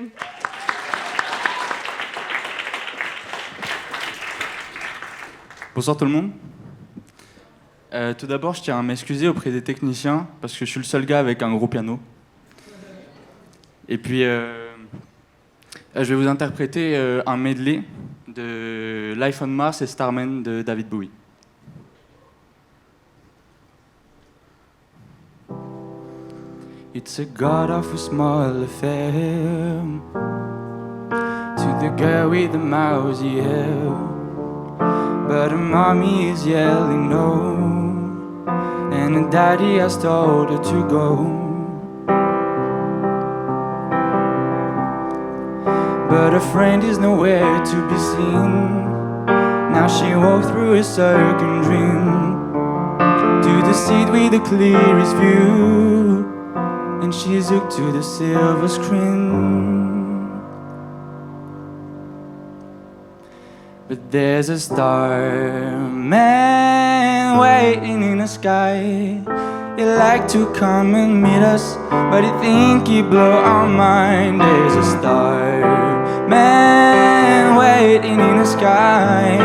Bonsoir tout le monde. Tout d'abord, je tiens à m'excuser auprès des techniciens parce que je suis le seul gars avec un gros piano. Et puis, je vais vous interpréter un medley de Life on Mars et Starman de David Bowie. It's a god-awful small affair to the girl with the mousy hair. but her mommy is yelling no, and her daddy has told her to go. But her friend is nowhere to be seen. Now she walks through a second dream to the seat with the clearest view, and she's hooked to the silver screen. But there's a starman waiting in the sky. He'd like to come and meet us, but he think he blow our mind. There's a starman waiting in the sky.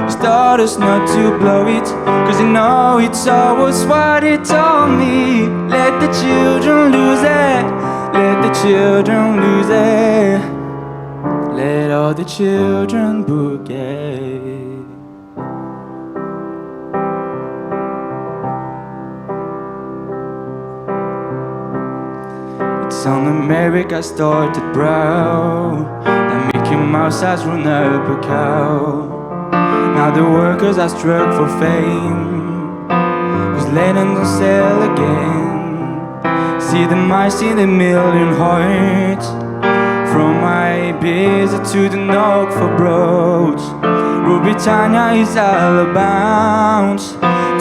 He told us not to blow it, cause he know it's always what he told me. Let the children lose it, let the children lose it, let all the children boogie. It's on America's started brow that Mickey Mouse has run up a cow. Now the workers are struck for fame, cause Lennon don't sell again. See the mice in the million hearts, from my Ibiza to the Knock for Broads. Rule Britannia is all about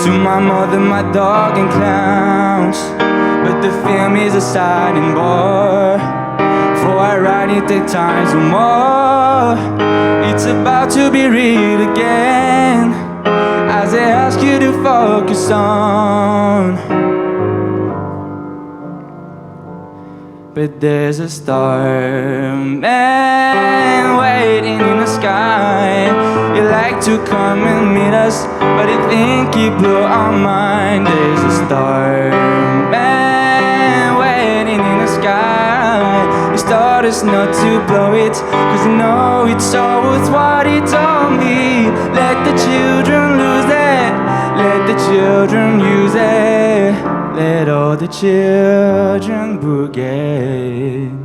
to my mother, my dog and clowns. But the film is a signing bar, for I write it 10 times or more. It's about to be real again, as I ask you to focus on. But there's a starman waiting in the sky. He'd like to come and meet us, but he think he blew our mind. There's a starman waiting in the sky. He told us not to blow it, cause he know it's all worth what he told me. Let the children lose it, let the children use it, let all the children boogie.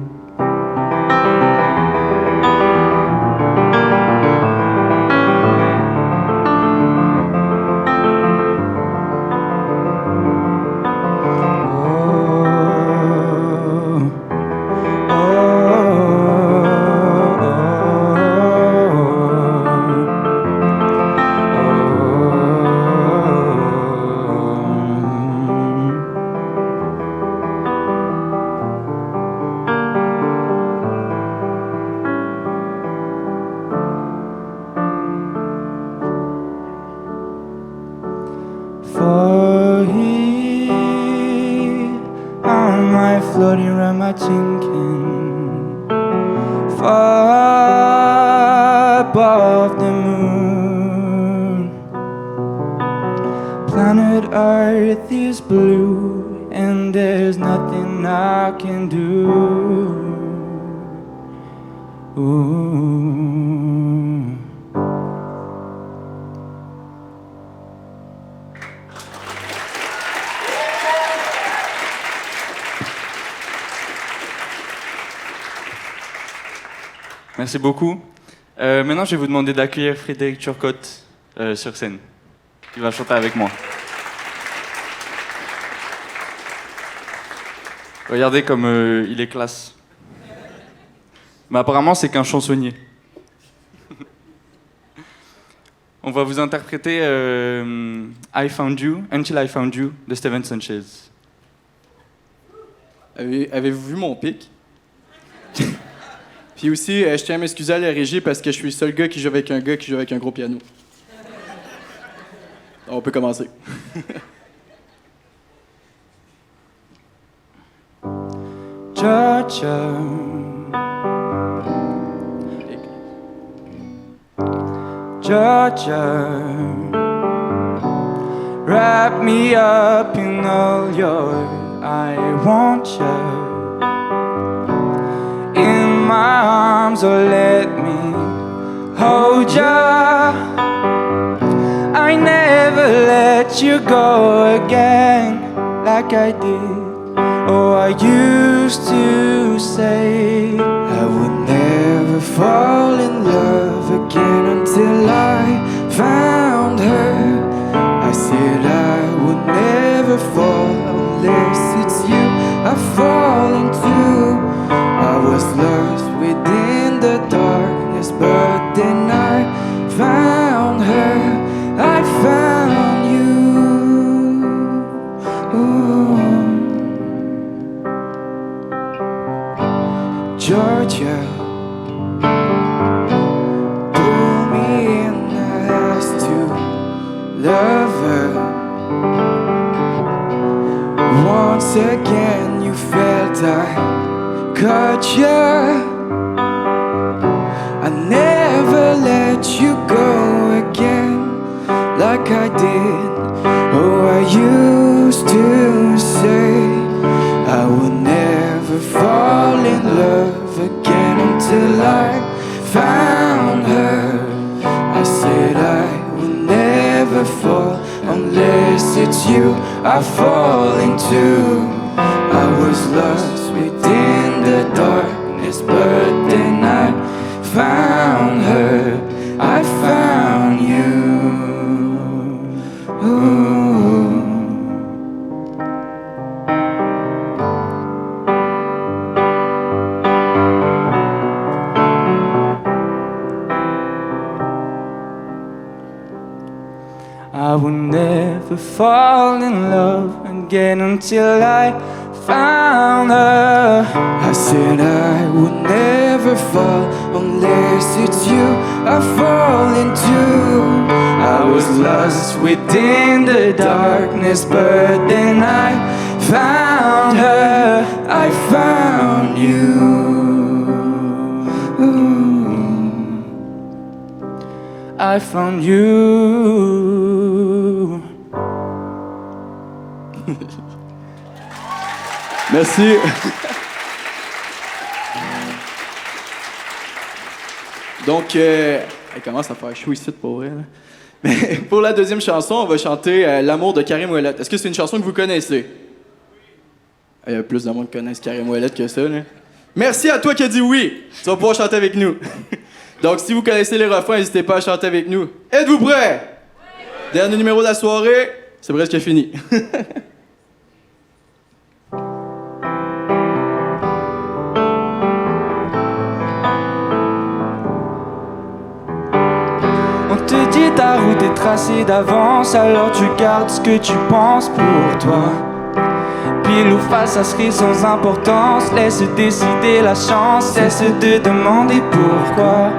For here am I floating around my thinking, far above the moon. Planet Earth is blue, and there's nothing I can do. Ooh. Merci beaucoup. Maintenant, je vais vous demander d'accueillir Frédéric Turcotte sur scène. Il va chanter avec moi. Regardez comme il est classe. Mais apparemment, c'est qu'un chansonnier. On va vous interpréter I Found You, Until I Found You de Steven Sanchez. Avez-vous vu mon pic? Puis aussi, je tiens à m'excuser à la régie parce que je suis le seul gars qui joue avec un gars qui joue avec un gros piano. On peut commencer. Georgia, Georgia, wrap me up in all your I want you in my arms, or let me hold ya. I never let you go again like I did. Oh, I used to say I would never fall in love again until I found I fall into. I was lost within the darkness, but then I found her. I found you. Ooh. Georgia, pull me in, I asked to love her. Once again you felt I caught you. I never let you go again like I did. Oh, I used to say I would never fall in love again until I found her. I said I would never fall unless it's you I fall into. I was lost within the darkness, but then I found her. I found you. Ooh. I would never fall in love again until I found her. I said I would never fall unless it's you I fall into. I was lost within the darkness, but then I found her. I found you. Ooh. I found you. Merci. Donc, elle commence à faire chaud ici pour vrai. Là. Mais pour la deuxième chanson, on va chanter L'amour de Karim Ouellet. Est-ce que c'est une chanson que vous connaissez? Il y a plus de monde qui connaissent Karim Ouellet que ça. Là. Merci à toi qui as dit oui. Tu vas pouvoir chanter avec nous. Donc, si vous connaissez les refrains, n'hésitez pas à chanter avec nous. Êtes-vous prêts? Oui. Dernier numéro de la soirée, c'est presque fini. On te dit ta route est tracée d'avance, alors tu gardes ce que tu penses pour toi. Pile ou face, ça serait sans importance. Laisse décider la chance, cesse de demander pourquoi.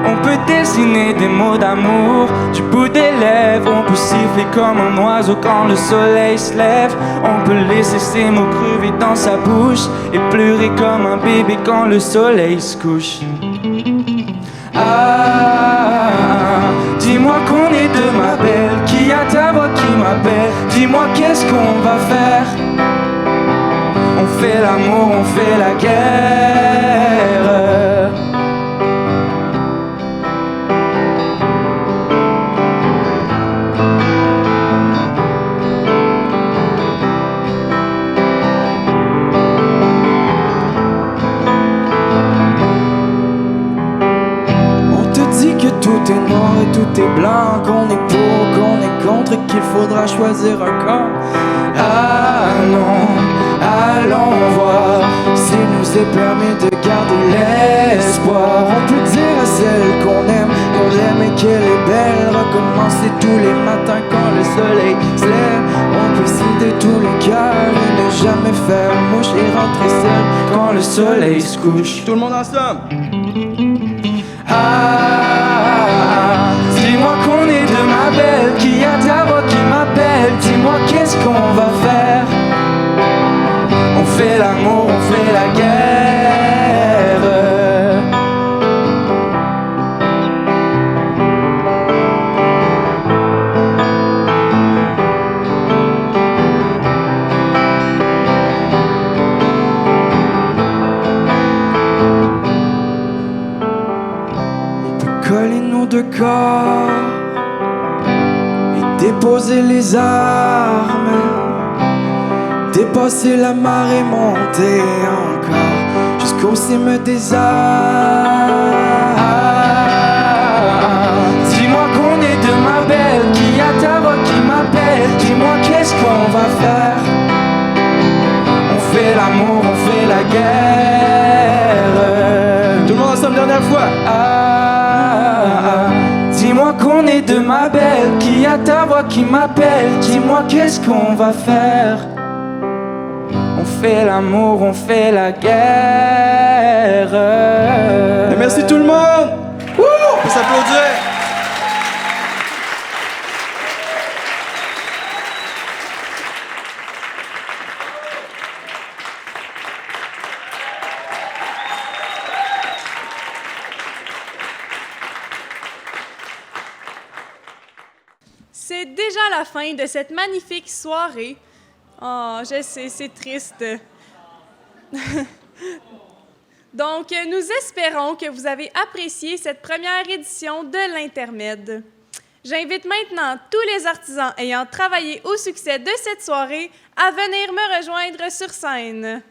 On peut dessiner des mots d'amour du bout des lèvres. On peut siffler comme un oiseau quand le soleil se lève. On peut laisser ses mots crever dans sa bouche et pleurer comme un bébé quand le soleil se couche. Ah, dis-moi qu'on est deux, ma belle. Qui a ta voix qui m'appelle? Dis-moi qu'est-ce qu'on va faire? On fait l'amour, on fait la guerre. Tout est noir et tout est blanc, qu'on est pour, qu'on est contre et qu'il faudra choisir un camp. Allons, allons voir s'il nous est permis de garder l'espoir. On peut dire à celle qu'on l'aime et qu'elle est belle. Recommencer tous les matins quand le soleil se lève. On peut scinder tous les cœurs et ne jamais faire mouche et rentrer seul quand le soleil se couche. Tout le monde ensemble. Ah, dis-moi qu'on est deux, ma belle. Qui a ta voix qui m'appelle? Dis-moi qu'est-ce qu'on va faire? On fait l'amour, on fait la guerre. Coller nos deux corps et déposer les armes, dépasser la marée, monter encore jusqu'au cime des arbres. Dis-moi qu'on est deux, ma belle. Qui a ta voix qui m'appelle? Dis-moi qu'est-ce qu'on va faire? On fait la guerre. Tout le monde ensemble, dernière fois. Dis-moi qu'on est deux, ma belle, qui a ta voix qui m'appelle. Dis-moi qu'est-ce qu'on va faire. On fait l'amour, on fait la guerre. Et merci tout le monde. On peut s'applaudir. C'est déjà la fin de cette magnifique soirée. Oh, je sais, c'est triste. Donc, nous espérons que vous avez apprécié cette première édition de l'Intermède. J'invite maintenant tous les artisans ayant travaillé au succès de cette soirée à venir me rejoindre sur scène.